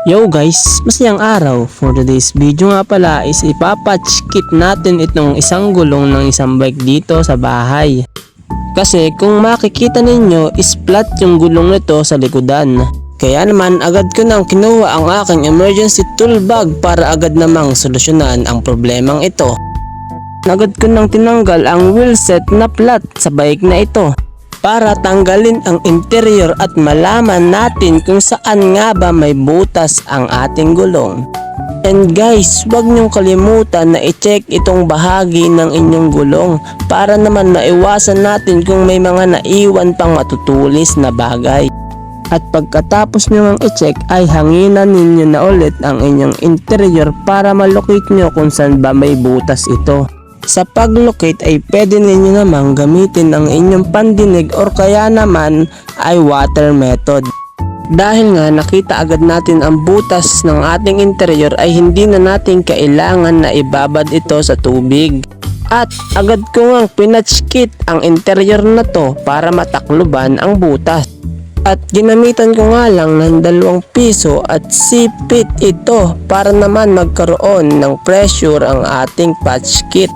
Yo guys, masayang araw. For today's video nga pala is ipapatch kit natin itong isang gulong ng isang bike dito sa bahay. Kasi kung makikita ninyo is flat yung gulong nito sa likodan. Kaya naman agad ko nang kinuha ang aking emergency tool bag para agad namang solusyonan ang problemang ito. Agad ko nang tinanggal ang wheel set na flat sa bike na ito para tanggalin ang interior at malaman natin kung saan nga ba may butas ang ating gulong. And guys, huwag niyong kalimutan na i-check itong bahagi ng inyong gulong para naman maiwasan natin kung may mga naiwan pang matutulis na bagay. At pagkatapos nyo ang i-check ay hanginan ninyo na ulit ang inyong interior para malocate nyo kung saan ba may butas ito. Sa pag-locate ay pwede ninyo namang gamitin ang inyong pandinig or kaya naman ay water method. Dahil nga nakita agad natin ang butas ng ating interior ay hindi na natin kailangan na ibabad ito sa tubig. At agad ko ngang pinatch kit ang interior na to para matakluban ang butas. At ginamitan ko nga lang ng 2 piso at sipit ito para naman magkaroon ng pressure ang ating patch kit.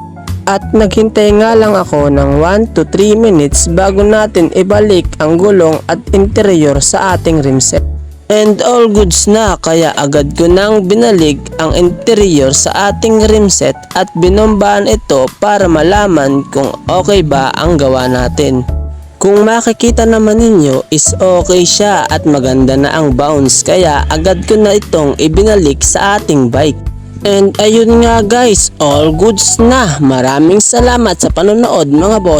At naghintay nga lang ako ng 1 to 3 minutes bago natin ibalik ang gulong at interior sa ating rim set. And all goods na, kaya agad ko nang binalik ang interior sa ating rim set at binombahan ito para malaman kung okay ba ang gawa natin. Kung makikita naman ninyo is okay siya at maganda na ang bounce, kaya agad ko na itong ibinalik sa ating bike. And ayun nga guys, all goods na. Maraming salamat sa panonood mga boss.